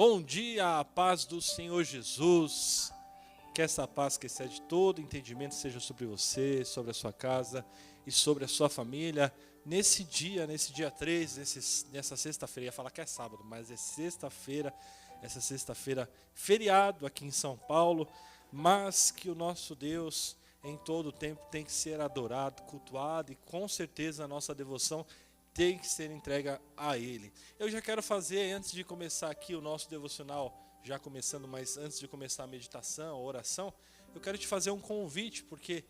Bom dia, a paz do Senhor Jesus. Que essa paz que excede todo entendimento seja sobre você, sobre a sua casa e sobre a sua família. Nesse dia 3, nessa sexta-feira, ia falar que é sábado, mas é sexta-feira, essa sexta-feira feriado aqui em São Paulo, mas que o nosso Deus em todo o tempo tem que ser adorado, cultuado e com certeza a nossa devoção tem que ser entregue a Ele. Eu já quero fazer, antes de começar aqui o nosso devocional, já começando, mas antes de começar a meditação, a oração, eu quero te fazer um convite, porque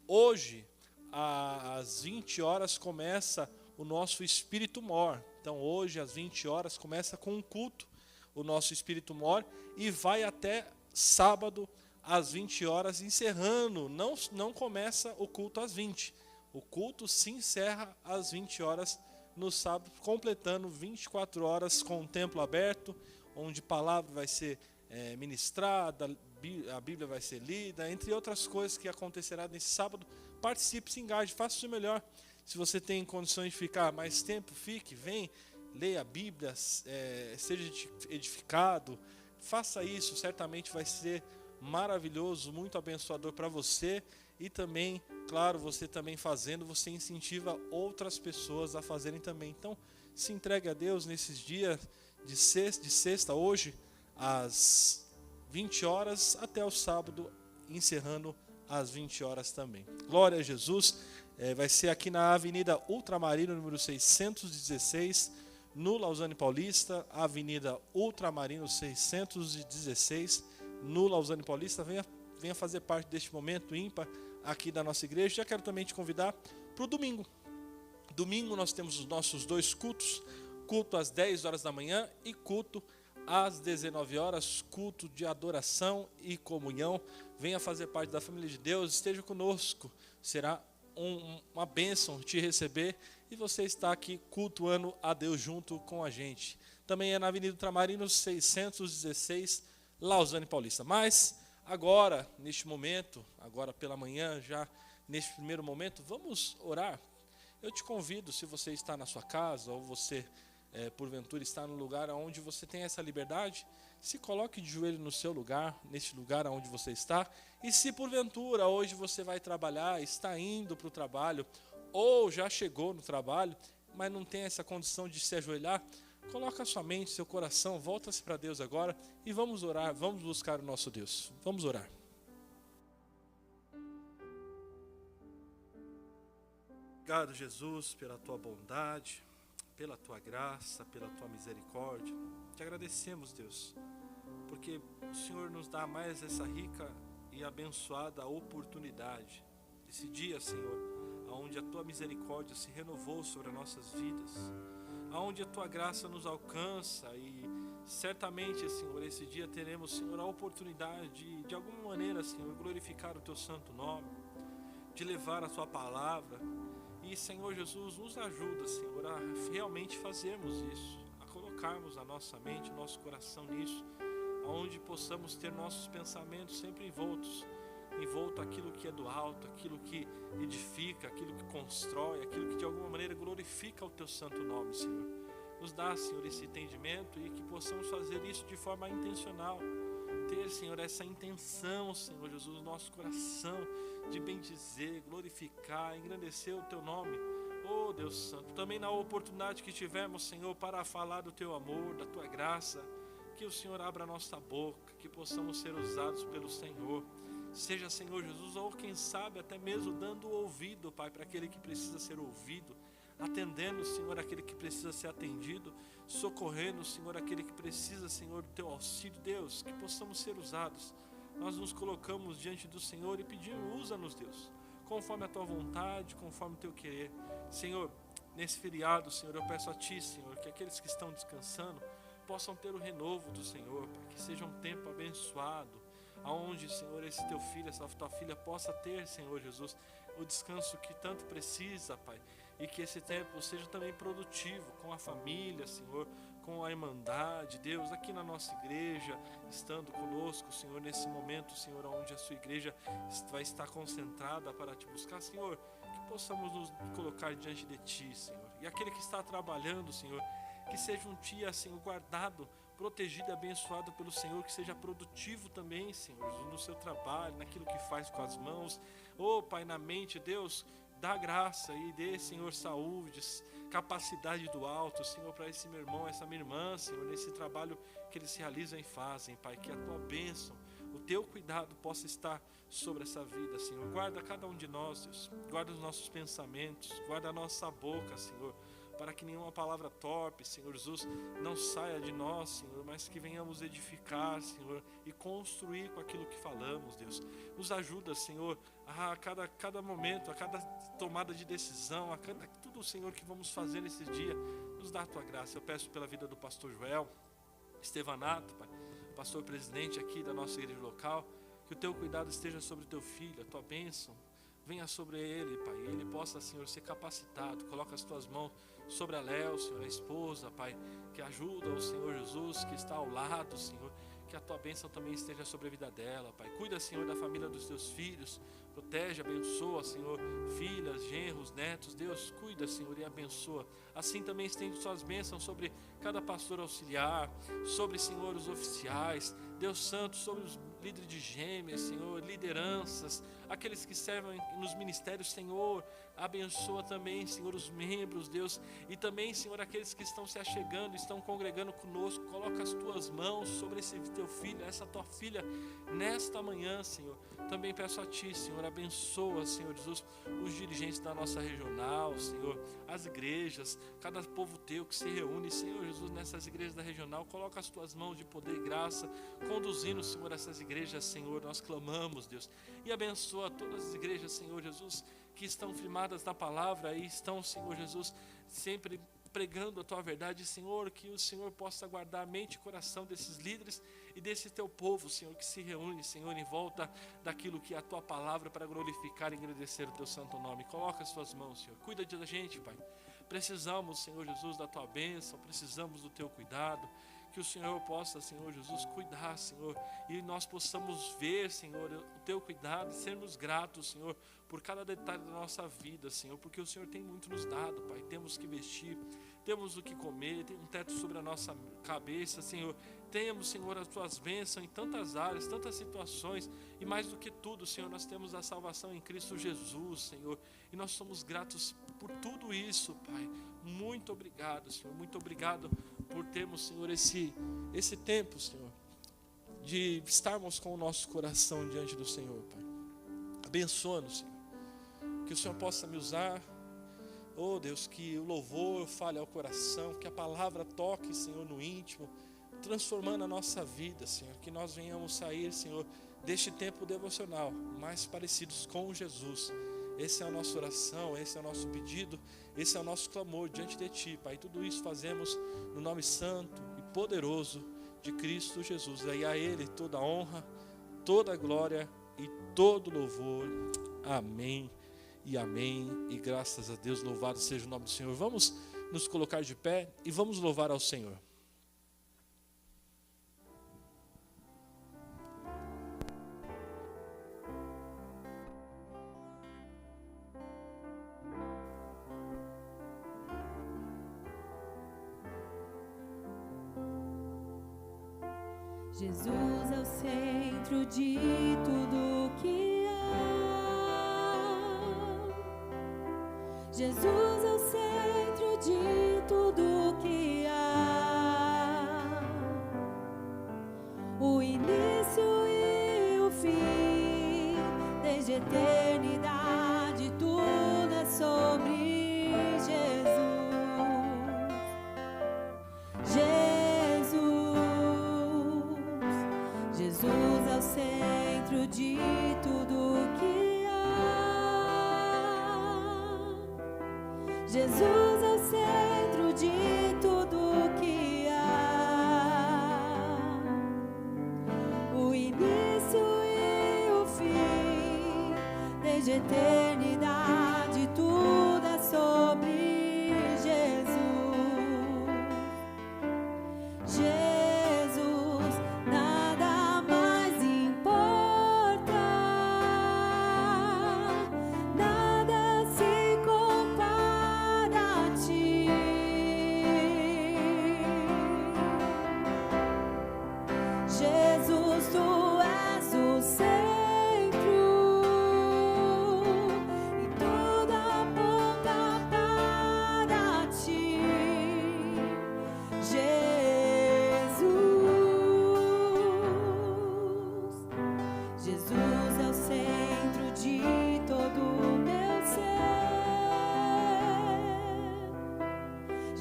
hoje, às 20 horas, começa o nosso Espírito Mor. Então hoje, às 20 horas, começa com um culto, o nosso Espírito Mor, e vai até sábado, às 20 horas, encerrando. Não começa o culto às 20. O culto se encerra às 20 horas no sábado, completando 24 horas com o templo aberto, onde a palavra vai ser ministrada, a Bíblia vai ser lida, entre outras coisas que acontecerá nesse sábado. Participe, se engaje, faça o seu melhor. Se você tem condições de ficar mais tempo, fique, vem, leia a Bíblia, seja edificado, faça isso, certamente vai ser maravilhoso, muito abençoador para você. E também, claro, você também fazendo, você incentiva outras pessoas a fazerem também. Então, se entregue a Deus nesses dias de sexta, hoje, às 20 horas, até o sábado, encerrando às 20 horas também. Glória a Jesus. Vai ser aqui na Avenida Ultramarino, número 616, no Lausanne Paulista. Avenida Ultramarino 616, no Lausanne Paulista. Venha fazer parte deste momento ímpar aqui da nossa igreja. Já quero também te convidar para o domingo. Domingo nós temos os nossos dois cultos, culto às 10 horas da manhã e culto às 19 horas, culto de adoração e comunhão. Venha fazer parte da família de Deus, esteja conosco, será uma bênção te receber e você está aqui cultuando a Deus junto com a gente. Também é na Avenida Ultramarino 616, Lausanne Paulista. Mas agora, neste momento, agora pela manhã, já neste primeiro momento, vamos orar. Eu te convido, se você está na sua casa ou você, porventura, está no lugar onde você tem essa liberdade, se coloque de joelho no seu lugar, neste lugar onde você está. E se porventura hoje você vai trabalhar, está indo para o trabalho ou já chegou no trabalho, mas não tem essa condição de se ajoelhar, coloca a sua mente, seu coração, volta-se para Deus agora e vamos orar, vamos buscar o nosso Deus. Vamos orar. Obrigado, Jesus, pela tua bondade, pela tua graça, pela tua misericórdia. Te agradecemos, Deus, porque o Senhor nos dá mais essa rica e abençoada oportunidade. Esse dia, Senhor, onde a tua misericórdia se renovou sobre as nossas vidas, aonde a tua graça nos alcança e certamente, Senhor, esse dia teremos, Senhor, a oportunidade de alguma maneira, Senhor, glorificar o teu santo nome, de levar a tua palavra. E, Senhor Jesus, nos ajuda, Senhor, a realmente fazermos isso, a colocarmos a nossa mente, o nosso coração nisso, aonde possamos ter nossos pensamentos sempre envolto aquilo que é do alto, aquilo que edifica, aquilo que constrói, aquilo que de alguma maneira glorifica o teu santo nome, Senhor. Nos dá, Senhor, esse entendimento e que possamos fazer isso de forma intencional. Ter, Senhor, essa intenção, Senhor Jesus, no nosso coração de bendizer, glorificar, engrandecer o teu nome. Oh, Deus Santo, também na oportunidade que tivermos, Senhor, para falar do teu amor, da tua graça, que o Senhor abra a nossa boca, que possamos ser usados pelo Senhor. Seja, Senhor Jesus, ou quem sabe até mesmo dando ouvido, Pai, para aquele que precisa ser ouvido, atendendo, Senhor, aquele que precisa ser atendido, socorrendo, Senhor, aquele que precisa, Senhor, do teu auxílio. Deus, que possamos ser usados. Nós nos colocamos diante do Senhor e pedimos, usa-nos, Deus, conforme a tua vontade, conforme o teu querer. Senhor, nesse feriado, Senhor, eu peço a ti, Senhor, que aqueles que estão descansando possam ter o renovo do Senhor, para que seja um tempo abençoado, aonde, Senhor, esse teu filho, essa tua filha possa ter, Senhor Jesus, o descanso que tanto precisa, Pai, e que esse tempo seja também produtivo com a família, Senhor, com a irmandade, Deus, aqui na nossa igreja, estando conosco, Senhor, nesse momento, Senhor, onde a sua igreja vai estar concentrada para te buscar, Senhor, que possamos nos colocar diante de ti, Senhor, e aquele que está trabalhando, Senhor, que seja um dia, Senhor, guardado protegido e abençoado pelo Senhor, que seja produtivo também, Senhor Jesus, no seu trabalho, naquilo que faz com as mãos. Pai, na mente, Deus, dá graça e dê, Senhor, saúde, capacidade do alto, Senhor, para esse meu irmão, essa minha irmã, Senhor, nesse trabalho que eles realizam e fazem, Pai, que a tua bênção, o teu cuidado possa estar sobre essa vida, Senhor. Guarda cada um de nós, Deus, guarda os nossos pensamentos, guarda a nossa boca, Senhor, para que nenhuma palavra torpe, Senhor Jesus, não saia de nós, Senhor, mas que venhamos edificar, Senhor, e construir com aquilo que falamos, Deus. Nos ajuda, Senhor, a cada momento, a cada tomada de decisão, a cada tudo, Senhor, que vamos fazer nesse dia, nos dá a tua graça. Eu peço pela vida do pastor Joel Estevanato, Pai, pastor presidente aqui da nossa igreja local, que o teu cuidado esteja sobre o teu filho, a tua bênção venha sobre ele, Pai, e ele possa, Senhor, ser capacitado. Coloca as tuas mãos sobre a Léo, Senhor, a esposa, Pai, que ajuda o Senhor Jesus, que está ao lado, Senhor, que a tua bênção também esteja sobre a vida dela, Pai. Cuida, Senhor, da família dos teus filhos, protege, abençoa, Senhor, filhas, genros, netos. Deus, cuida, Senhor, e abençoa. Assim também estende suas bênçãos sobre cada pastor auxiliar, sobre, Senhor, os oficiais, Deus Santo, sobre os líderes de gêmeas, Senhor, lideranças, aqueles que servem nos ministérios, Senhor, abençoa também, Senhor, os membros, Deus, e também, Senhor, aqueles que estão se achegando, estão congregando conosco. Coloca as tuas mãos sobre esse teu filho, essa tua filha, nesta manhã, Senhor. Também peço a ti, Senhor, abençoa, Senhor Jesus, os dirigentes da nossa regional, Senhor, as igrejas, cada povo teu que se reúne, Senhor Jesus, nessas igrejas da regional. Coloca as tuas mãos de poder e graça, conduzindo, Senhor, essas igrejas, Senhor, nós clamamos, Deus, e abençoa todas as igrejas, Senhor Jesus, que estão firmadas na palavra e estão, Senhor Jesus, sempre pregando a tua verdade, Senhor, que o Senhor possa guardar a mente e coração desses líderes e desse teu povo, Senhor, que se reúne, Senhor, em volta daquilo que é a tua palavra, para glorificar e agradecer o teu santo nome. Coloca as tuas mãos, Senhor, cuida da gente, Pai. Precisamos, Senhor Jesus, da tua bênção, precisamos do teu cuidado. Que o Senhor possa, Senhor Jesus, cuidar, Senhor, e nós possamos ver, Senhor, o teu cuidado e sermos gratos, Senhor, por cada detalhe da nossa vida, Senhor, porque o Senhor tem muito nos dado, Pai. Temos que vestir, temos o que comer, tem um teto sobre a nossa cabeça, Senhor. Temos, Senhor, as tuas bênçãos em tantas áreas, tantas situações, e mais do que tudo, Senhor, nós temos a salvação em Cristo Jesus, Senhor, e nós somos gratos por tudo isso, Pai. Muito obrigado, Senhor, muito obrigado por termos, Senhor, esse tempo, Senhor, de estarmos com o nosso coração diante do Senhor, Pai. Abençoa-nos, Senhor, que o Senhor possa me usar, oh Deus, que o louvor fale ao coração, que a palavra toque, Senhor, no íntimo, transformando a nossa vida, Senhor, que nós venhamos sair, Senhor, deste tempo devocional, mais parecidos com Jesus. Essa é a nossa oração, esse é o nosso pedido, esse é o nosso clamor diante de Ti, Pai. Tudo isso fazemos no nome santo e poderoso de Cristo Jesus. E a Ele toda a honra, toda a glória e todo louvor. Amém e amém. E graças a Deus, louvado seja o nome do Senhor. Vamos nos colocar de pé e vamos louvar ao Senhor. Jesus é o centro de tudo que há. Jesus é o centro de tudo que há. O início e o fim, desde a eternidade, tudo é sobre Jesus. Jesus é o centro de tudo que há. Jesus é o centro de tudo que há. O início e o fim, desde a eternidade, tudo é sobre Jesus.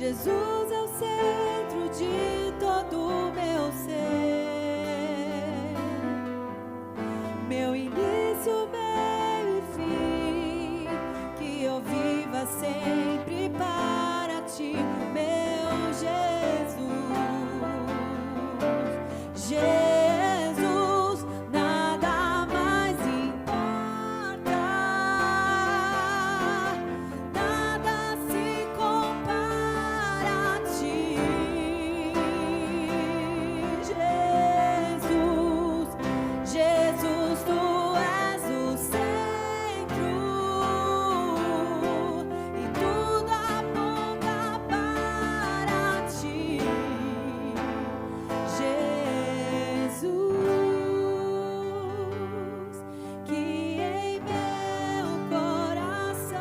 Jesus é o centro de todo o meu ser, meu início, meio e fim, que eu viva sempre para ti, meu Jesus. Jesus, nada mais importa, nada se compara a ti. Jesus, Jesus, tu és o centro e tudo aponta para ti. Jesus, que em meu coração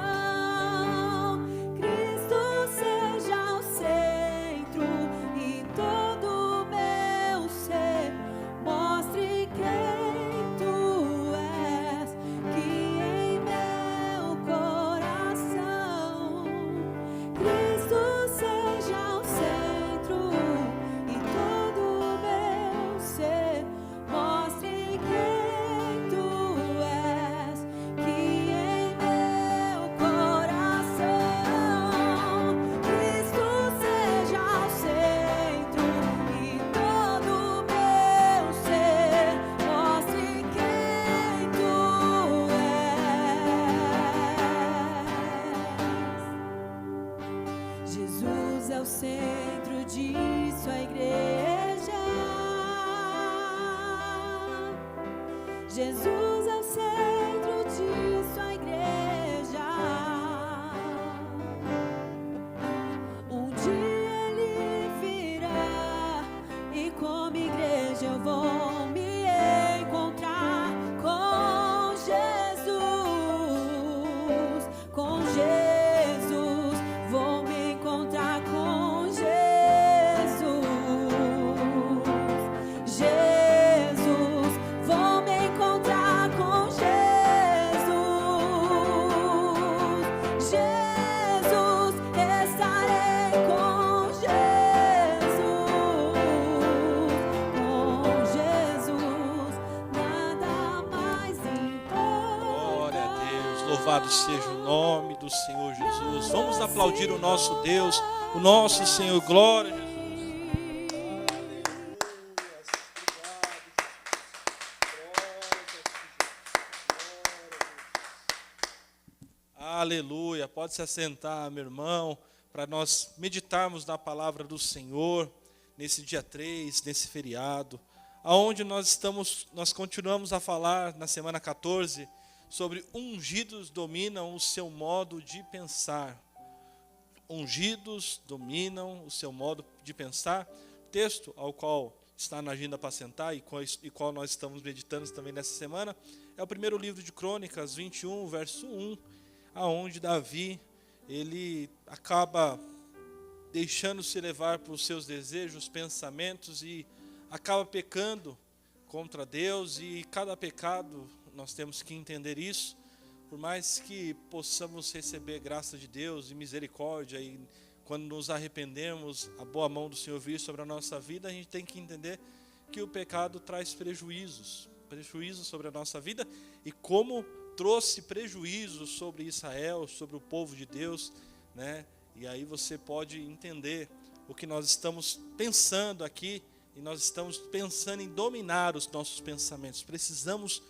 Cristo seja o centro e todo o meu ser mostre quem tu és. Que em meu coração Cristo seja o centro e todo o meu ser mostre quem tu és. Que em meu coração Cristo seja o centro e todo o meu ser mostre quem tu és. Jesus é o centro de sua igreja. Jesus é o centro de sua igreja. Um dia ele virá e como igreja eu vou me encontrar com Jesus. Com Jesus, vou me encontrar com Jesus. Jesus, vou me encontrar com Jesus. Jesus, estarei com Jesus. Com Jesus, nada mais importa. Glória a Deus, louvado seja o nome do Senhor Jesus. Vamos aplaudir o nosso Deus, o nosso Senhor. Glória a Jesus. Aleluia. Pode se assentar, meu irmão, para nós meditarmos na palavra do Senhor nesse dia 3, nesse feriado, aonde nós continuamos a falar na semana 14 sobre ungidos dominam o seu modo de pensar. Ungidos dominam o seu modo de pensar. Texto ao qual está na agenda para sentar e qual nós estamos meditando também nessa semana é o primeiro livro de Crônicas, 21, verso 1, aonde Davi, ele acaba deixando-se levar por seus desejos, pensamentos e acaba pecando contra Deus. E cada pecado, nós temos que entender isso, por mais que possamos receber graça de Deus e misericórdia, e quando nos arrependemos, a boa mão do Senhor vir sobre a nossa vida, a gente tem que entender que o pecado traz prejuízos sobre a nossa vida, e como trouxe prejuízos sobre Israel, sobre o povo de Deus, né? E aí você pode entender o que nós estamos pensando aqui, e nós estamos pensando em dominar os nossos pensamentos. Precisamos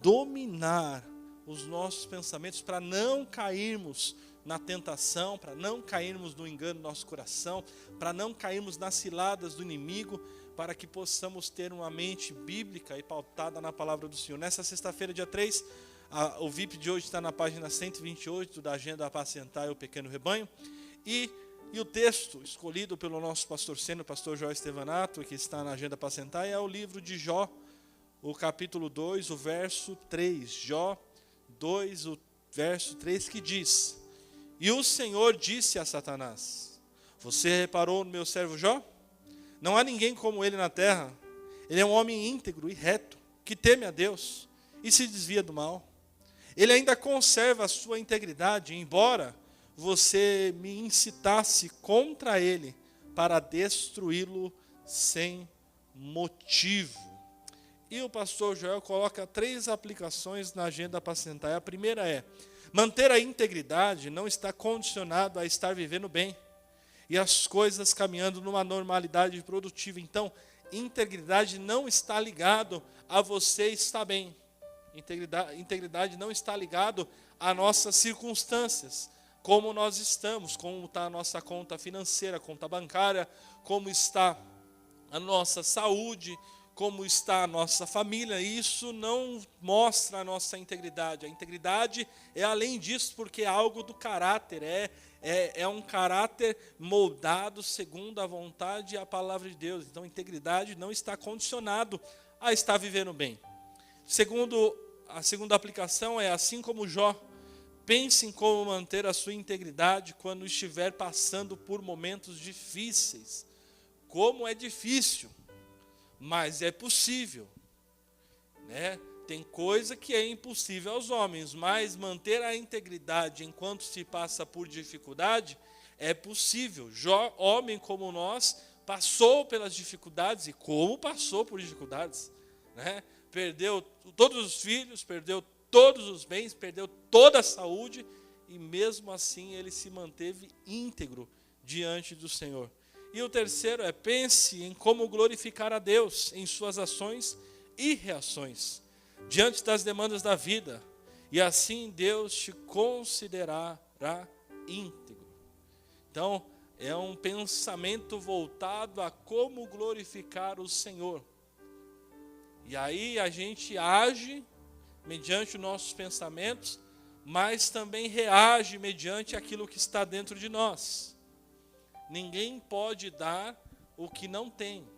dominar os nossos pensamentos para não cairmos na tentação, para não cairmos no engano do nosso coração, para não cairmos nas ciladas do inimigo, para que possamos ter uma mente bíblica e pautada na palavra do Senhor. Nessa sexta-feira, dia 3, o VIP de hoje está na página 128 da Agenda Apacentar o Pequeno Rebanho. E o texto escolhido pelo nosso pastor sênior, o pastor Jó Estevanato, que está na Agenda Apacentar, é o livro de Jó, o capítulo 2, o verso 3. Jó 2, o verso 3, que diz: E o Senhor disse a Satanás: Você reparou no meu servo Jó? Não há ninguém como ele na terra. Ele é um homem íntegro e reto, que teme a Deus e se desvia do mal. Ele ainda conserva a sua integridade, embora você me incitasse contra ele para destruí-lo sem motivo. E o pastor Joel coloca 3 aplicações na agenda apacentar. A primeira é: manter a integridade não está condicionado a estar vivendo bem e as coisas caminhando numa normalidade produtiva. Então, integridade não está ligado a você estar bem. Integridade não está ligado a nossas circunstâncias, como nós estamos, como está a nossa conta financeira, conta bancária, como está a nossa saúde, como está a nossa família. Isso não mostra a nossa integridade. A integridade é além disso, porque é algo do caráter, é um caráter moldado segundo a vontade e a palavra de Deus. Então, integridade não está condicionado a estar vivendo bem. A segunda aplicação é: assim como Jó, pense em como manter a sua integridade quando estiver passando por momentos difíceis. Como é difícil, mas é possível, né? Tem coisa que é impossível aos homens, mas manter a integridade enquanto se passa por dificuldade é possível. Jó, homem como nós, passou pelas dificuldades, e como passou por dificuldades, né? Perdeu todos os filhos, perdeu todos os bens, perdeu toda a saúde, e mesmo assim ele se manteve íntegro diante do Senhor. E o terceiro é: pense em como glorificar a Deus em suas ações e reações, diante das demandas da vida, e assim Deus te considerará íntegro. Então, é um pensamento voltado a como glorificar o Senhor. E aí a gente age mediante os nossos pensamentos, mas também reage mediante aquilo que está dentro de nós. Ninguém pode dar o que não tem.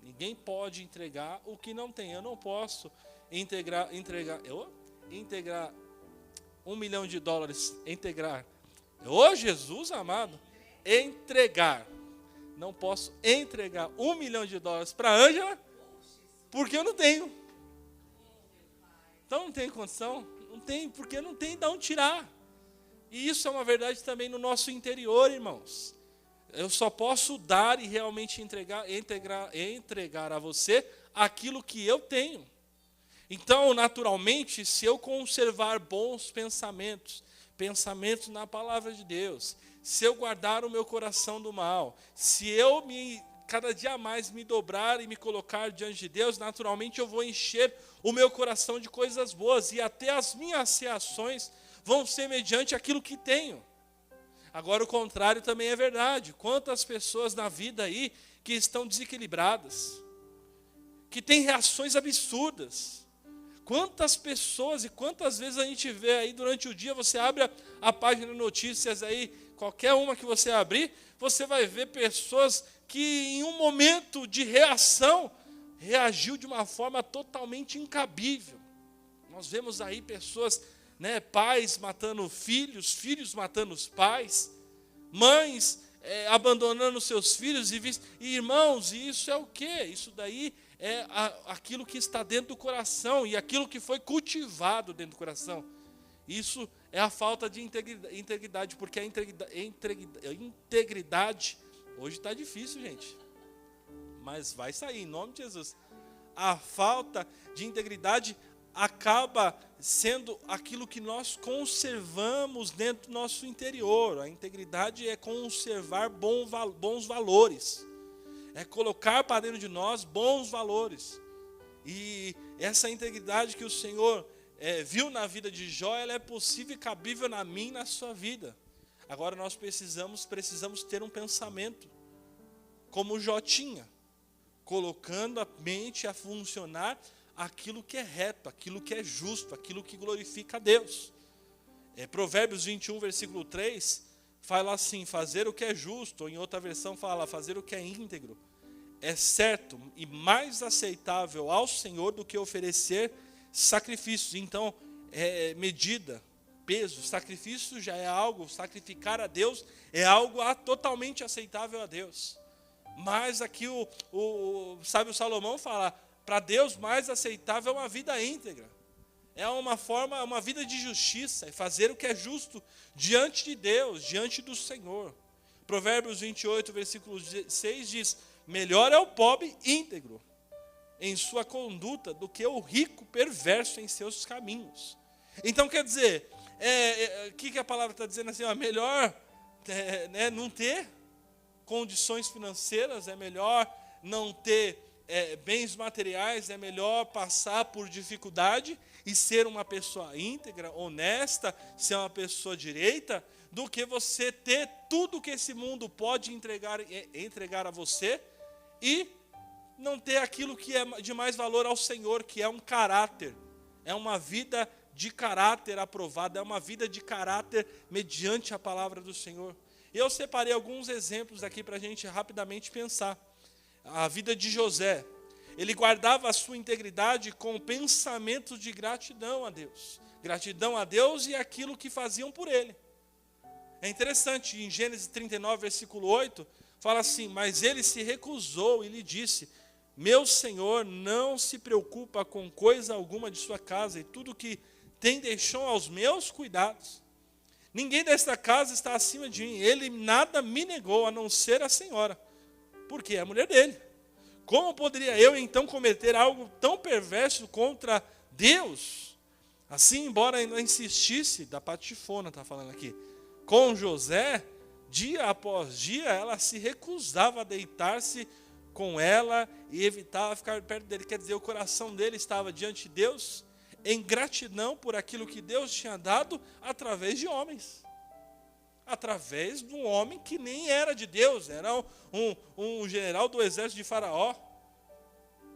Ninguém pode entregar o que não tem. Eu não posso integrar $1 milhão, integrar. Ô Jesus amado, entregar. Não posso entregar $1 milhão para a Ângela, porque eu não tenho. Então não tem condição, não tem, porque não tem de onde tirar. E isso é uma verdade também no nosso interior, irmãos. Eu só posso dar e realmente entregar a você aquilo que eu tenho. Então, naturalmente, se eu conservar bons pensamentos na palavra de Deus, se eu guardar o meu coração do mal, se eu cada dia mais me dobrar e me colocar diante de Deus, naturalmente eu vou encher o meu coração de coisas boas, e até as minhas reações vão ser mediante aquilo que tenho. Agora, o contrário também é verdade. Quantas pessoas na vida aí que estão desequilibradas, que têm reações absurdas. Quantas pessoas e quantas vezes a gente vê aí durante o dia, você abre a página de notícias aí, qualquer uma que você abrir, você vai ver pessoas que em um momento de reação, reagiu de uma forma totalmente incabível. Nós vemos aí pessoas, pais matando filhos, filhos matando os pais, mães abandonando seus filhos, e irmãos, e isso é o quê? Isso daí é aquilo que está dentro do coração, e aquilo que foi cultivado dentro do coração. Isso é a falta de integridade, porque a integridade, hoje está difícil, gente, mas vai sair, em nome de Jesus. A falta de integridade acaba sendo aquilo que nós conservamos dentro do nosso interior. A integridade é conservar bons valores, é colocar para dentro de nós bons valores. E essa integridade que o Senhor viu na vida de Jó, ela é possível e cabível na minha e na sua vida. Agora nós precisamos ter um pensamento como Jó tinha, colocando a mente a funcionar aquilo que é reto, aquilo que é justo, aquilo que glorifica a Deus. Provérbios 21, versículo 3, fala assim: fazer o que é justo, ou em outra versão fala, fazer o que é íntegro, é certo e mais aceitável ao Senhor do que oferecer sacrifícios. Então, medida, peso, sacrifício já é algo, sacrificar a Deus é algo totalmente aceitável a Deus. Mas aqui o sábio Salomão fala, para Deus mais aceitável é uma vida íntegra. É uma vida de justiça, é fazer o que é justo diante de Deus, diante do Senhor. Provérbios 28, versículo 6 diz: melhor é o pobre íntegro em sua conduta do que o rico perverso em seus caminhos. Então quer dizer, o que a palavra está dizendo assim? Melhor não ter condições financeiras, é melhor não ter bens materiais, é melhor passar por dificuldade e ser uma pessoa íntegra, honesta, ser uma pessoa direita, do que você ter tudo que esse mundo pode entregar a você e não ter aquilo que é de mais valor ao Senhor, que é um caráter, é uma vida de caráter aprovado, é uma vida de caráter mediante a palavra do Senhor. E eu separei alguns exemplos aqui para a gente rapidamente pensar. A vida de José, ele guardava a sua integridade com pensamentos de gratidão a Deus. Gratidão a Deus e aquilo que faziam por ele. É interessante, em Gênesis 39, versículo 8, fala assim: mas ele se recusou e lhe disse: meu Senhor não se preocupa com coisa alguma de sua casa, e tudo que tem deixou aos meus cuidados. Ninguém desta casa está acima de mim. Ele nada me negou, a não ser a senhora, porque é a mulher dele. Como poderia eu então cometer algo tão perverso contra Deus? Assim, embora ainda insistisse, da patifona está falando aqui, com José, dia após dia, ela se recusava a deitar-se com ela e evitava ficar perto dele. Quer dizer, o coração dele estava diante de Deus em gratidão por aquilo que Deus tinha dado através de homens. Através de um homem que nem era de Deus, era um general do exército de Faraó.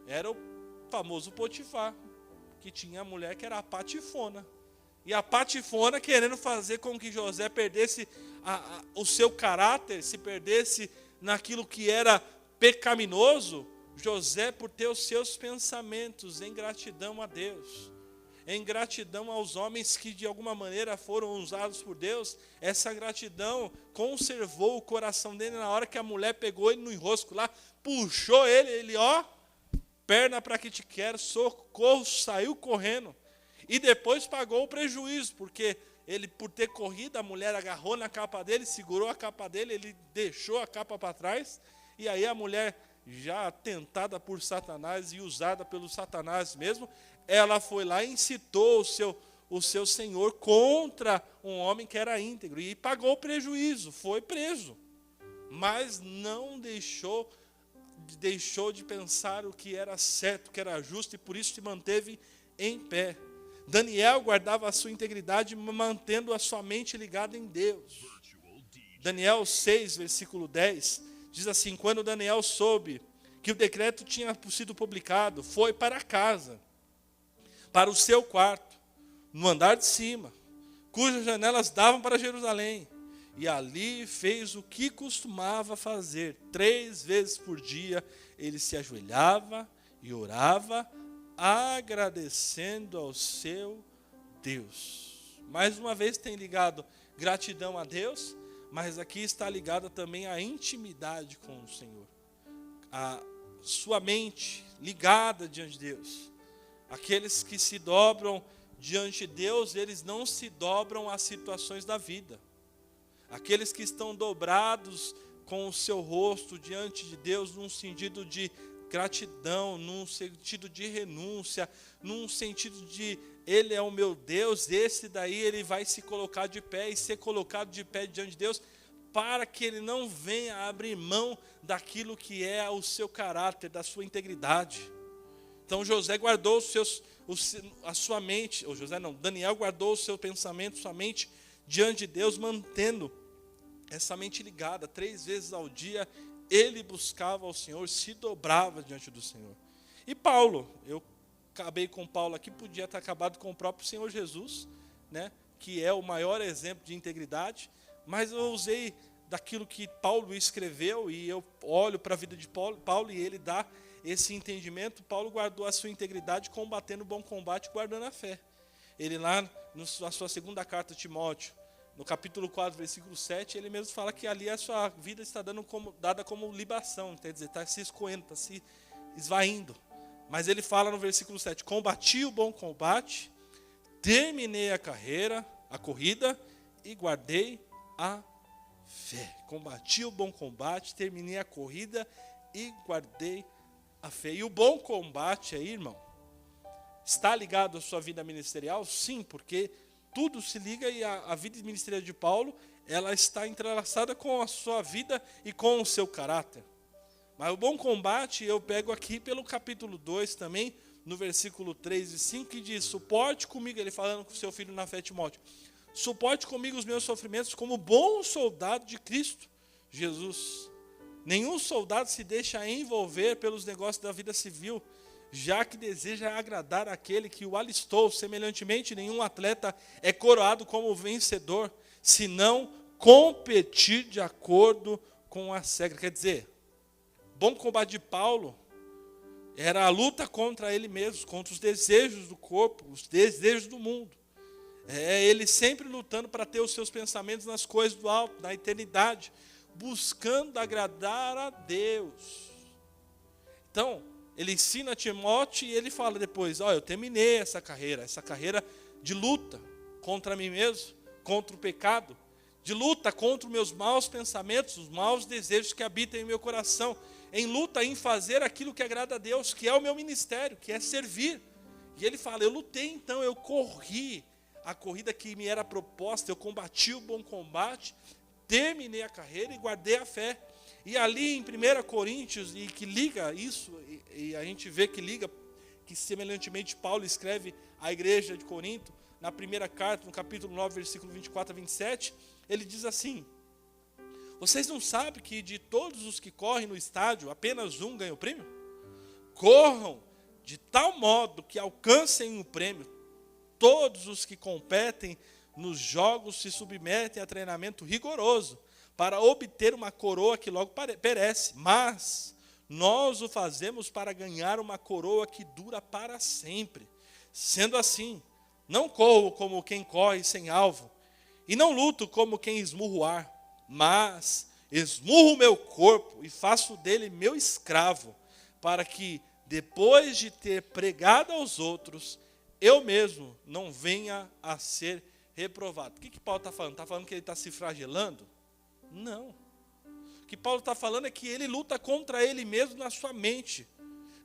Era o famoso Potifar, que tinha a mulher que era a patifona. E a patifona querendo fazer com que José perdesse o seu caráter, se perdesse naquilo que era pecaminoso. José, por ter os seus pensamentos em gratidão a Deus, em gratidão aos homens que de alguma maneira foram usados por Deus, essa gratidão conservou o coração dele. Na hora que a mulher pegou ele no enrosco lá, puxou ele, perna para que te quero, socorro, saiu correndo. E depois pagou o prejuízo, porque ele, por ter corrido, a mulher agarrou na capa dele, segurou a capa dele, ele deixou a capa para trás, e aí a mulher, já tentada por Satanás e usada pelo Satanás mesmo, ela foi lá e incitou o seu senhor contra um homem que era íntegro, e pagou o prejuízo, foi preso, mas não deixou de pensar o que era certo, o que era justo, e por isso se manteve em pé. Daniel guardava a sua integridade, mantendo a sua mente ligada em Deus. Daniel 6, versículo 10, diz assim: quando Daniel soube que o decreto tinha sido publicado, foi para casa, para o seu quarto, no andar de cima, cujas janelas davam para Jerusalém, e ali fez o que costumava fazer. 3 vezes por dia ele se ajoelhava e orava, agradecendo ao seu Deus. Mais uma vez tem ligado gratidão a Deus, mas aqui está ligada também a intimidade com o Senhor. A sua mente ligada diante de Deus. Aqueles que se dobram diante de Deus, eles não se dobram às situações da vida. Aqueles que estão dobrados com o seu rosto diante de Deus, num sentido de gratidão, num sentido de renúncia, num sentido de Ele é o meu Deus, esse daí ele vai se colocar de pé e ser colocado de pé diante de Deus, para que ele não venha abrir mão daquilo que é o seu caráter, da sua integridade. Então José guardou a sua mente, ou José não, Daniel guardou o seu pensamento, sua mente diante de Deus, mantendo essa mente ligada. 3 vezes ao dia ele buscava ao Senhor, se dobrava diante do Senhor. E Paulo, eu acabei com Paulo aqui, podia ter acabado com o próprio Senhor Jesus, né, que é o maior exemplo de integridade, mas eu usei daquilo que Paulo escreveu, e eu olho para a vida de Paulo e ele dá esse entendimento. Paulo guardou a sua integridade combatendo o bom combate, guardando a fé. Ele lá, na sua segunda carta a Timóteo, no capítulo 4, versículo 7, ele mesmo fala que ali a sua vida está dada como libação, quer dizer, está se escoendo, está se esvaindo. Mas ele fala no versículo 7, combati o bom combate, terminei a corrida e guardei a fé. Combati o bom combate, terminei a corrida e guardei a fé. E o bom combate aí, irmão, está ligado à sua vida ministerial? Sim, porque tudo se liga e a vida ministerial de Paulo, ela está entrelaçada com a sua vida e com o seu caráter. Mas o bom combate eu pego aqui pelo capítulo 2 também, no versículo 3 e 5, que diz: suporte comigo, ele falando com o seu filho na fé, Timóteo, suporte comigo os meus sofrimentos como bom soldado de Cristo Jesus. Nenhum soldado se deixa envolver pelos negócios da vida civil, já que deseja agradar aquele que o alistou. Semelhantemente, nenhum atleta é coroado como vencedor, senão competir de acordo com as regras. Quer dizer, bom combate de Paulo era a luta contra ele mesmo, contra os desejos do corpo, os desejos do mundo. Ele sempre lutando para ter os seus pensamentos nas coisas do alto, na eternidade, buscando agradar a Deus. Então, ele ensina a Timóteo e ele fala depois: eu terminei essa carreira de luta contra mim mesmo, contra o pecado, de luta contra os meus maus pensamentos, os maus desejos que habitam em meu coração, em luta em fazer aquilo que agrada a Deus, que é o meu ministério, que é servir. E ele fala: eu lutei então, eu corri a corrida que me era proposta, eu combati o bom combate, terminei a carreira e guardei a fé. E ali em 1 Coríntios, e que liga isso, e a gente vê que liga, que semelhantemente Paulo escreve à igreja de Corinto, na primeira carta, no capítulo 9, versículo 24 a 27, ele diz assim: vocês não sabem que de todos os que correm no estádio, apenas um ganha o prêmio? Corram de tal modo que alcancem o prêmio. Todos os que competem nos jogos se submetem a treinamento rigoroso para obter uma coroa que logo perece. Mas nós o fazemos para ganhar uma coroa que dura para sempre. Sendo assim, não corro como quem corre sem alvo, e não luto como quem esmurra o ar, mas esmurro o meu corpo e faço dele meu escravo, para que, depois de ter pregado aos outros, eu mesmo não venha a ser reprovado. O que Paulo está falando? Está falando que ele está se flagelando? Não. O que Paulo está falando é que ele luta contra ele mesmo na sua mente,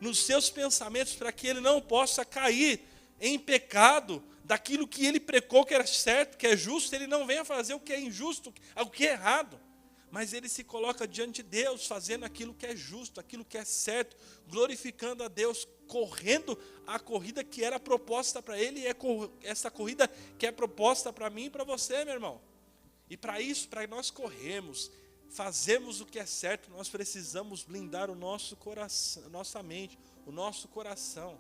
nos seus pensamentos, para que ele não possa cair em pecado daquilo que ele pregou que era certo, que é justo. Ele não venha fazer o que é injusto, o que é errado, mas ele se coloca diante de Deus, fazendo aquilo que é justo, aquilo que é certo, glorificando a Deus, correndo a corrida que era proposta para ele, e é essa corrida que é proposta para mim e para você, meu irmão. E para isso, para nós corrermos, fazermos o que é certo, nós precisamos blindar o nosso coração, nossa mente, o nosso coração.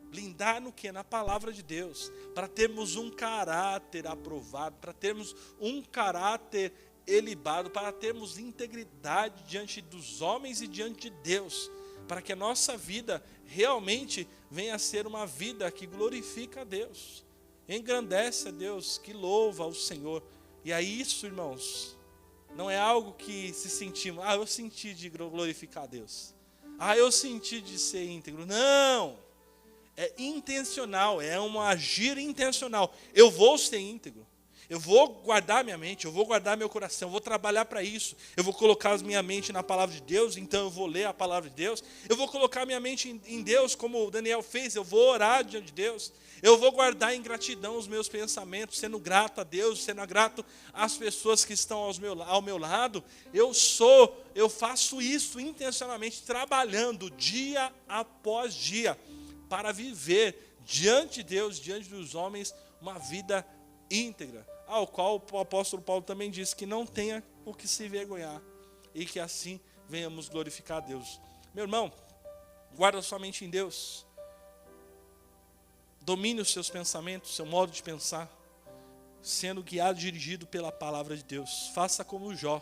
Blindar no quê? Na palavra de Deus, para termos um caráter aprovado, para termos um caráter elevado, para termos integridade diante dos homens e diante de Deus, para que a nossa vida realmente venha a ser uma vida que glorifica a Deus, engrandece a Deus, que louva ao Senhor. E aí isso, irmãos, não é algo que se sentimos, eu senti de glorificar a Deus, eu senti de ser íntegro. Não, é intencional, é um agir intencional. Eu vou ser íntegro, eu vou guardar minha mente, eu vou guardar meu coração, eu vou trabalhar para isso, eu vou colocar a minha mente na palavra de Deus, então eu vou ler a palavra de Deus, eu vou colocar minha mente em Deus, como o Daniel fez, eu vou orar diante de Deus, eu vou guardar em gratidão os meus pensamentos, sendo grato a Deus, sendo grato às pessoas que estão ao meu lado. Eu faço isso intencionalmente, trabalhando dia após dia, para viver diante de Deus, diante dos homens, uma vida íntegra, ao qual o apóstolo Paulo também disse que não tenha o que se envergonhar, e que assim venhamos glorificar a Deus. Meu irmão, guarda sua mente em Deus, domine os seus pensamentos, seu modo de pensar, sendo guiado, dirigido pela palavra de Deus. Faça como Jó,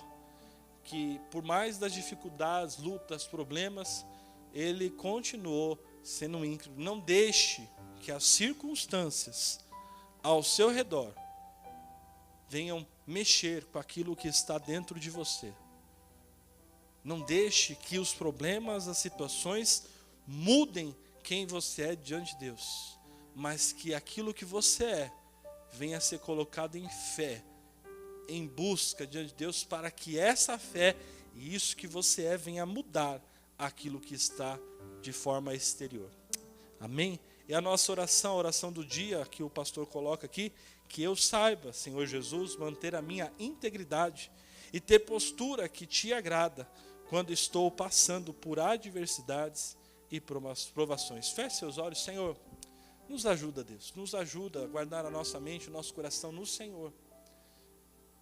que por mais das dificuldades, lutas, problemas, ele continuou sendo íntegro. Não deixe que as circunstâncias ao seu redor venham mexer com aquilo que está dentro de você. Não deixe que os problemas, as situações mudem quem você é diante de Deus. mas que aquilo que você é venha a ser colocado em fé, em busca diante de Deus, para que essa fé e isso que você é venha a mudar aquilo que está de forma exterior. Amém? E a nossa oração, a oração do dia que o pastor coloca aqui, que eu saiba, Senhor Jesus, manter a minha integridade e ter postura que te agrada quando estou passando por adversidades e provações. Feche seus olhos, Senhor. Nos ajuda, Deus. Nos ajuda a guardar a nossa mente, o nosso coração no Senhor.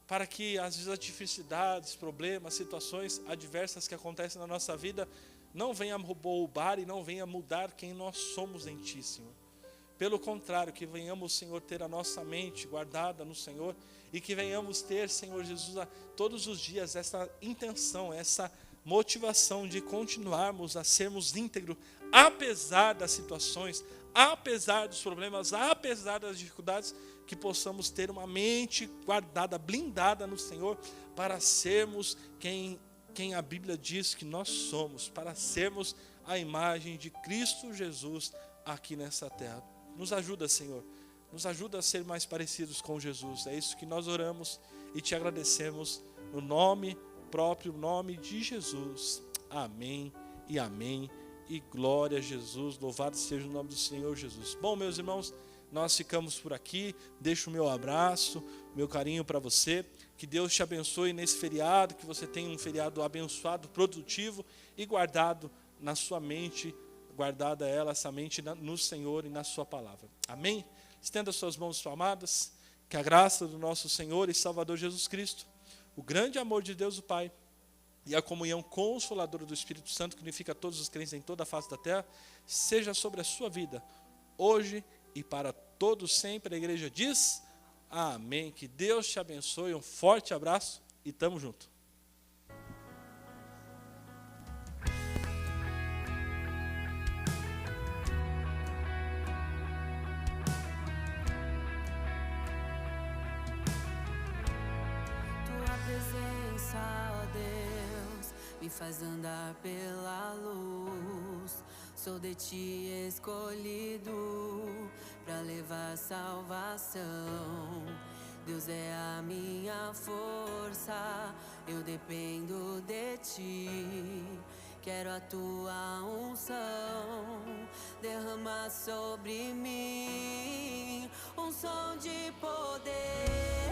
Para que as adversidades, problemas, situações adversas que acontecem na nossa vida não venham roubar e não venham mudar quem nós somos em Ti, Senhor. Pelo contrário, que venhamos, Senhor, ter a nossa mente guardada no Senhor e que venhamos ter, Senhor Jesus, todos os dias essa intenção, essa motivação de continuarmos a sermos íntegros, apesar das situações, apesar dos problemas, apesar das dificuldades, que possamos ter uma mente guardada, blindada no Senhor, para sermos quem a Bíblia diz que nós somos, para sermos a imagem de Cristo Jesus aqui nessa terra. Nos ajuda, Senhor, nos ajuda a ser mais parecidos com Jesus. É isso que nós oramos e te agradecemos no próprio nome de Jesus. Amém e amém. E glória a Jesus, louvado seja o nome do Senhor Jesus. Bom, meus irmãos, nós ficamos por aqui. Deixo o meu abraço, meu carinho para você. Que Deus te abençoe nesse feriado, que você tenha um feriado abençoado, produtivo e guardado na sua mente, guardada essa mente no Senhor e na sua palavra. Amém? Estenda suas mãos amadas, que a graça do nosso Senhor e Salvador Jesus Cristo, o grande amor de Deus o Pai, e a comunhão consoladora do Espírito Santo, que unifica todos os crentes em toda a face da terra, seja sobre a sua vida, hoje e para todos sempre. A igreja diz, amém. Que Deus te abençoe, um forte abraço e tamo junto. Tua presença, ó Deus, me faz andar pela luz. Sou de ti escolhido pra levar salvação. Deus é a minha força, eu dependo de ti. Quero a tua unção derramar sobre mim, um som de poder.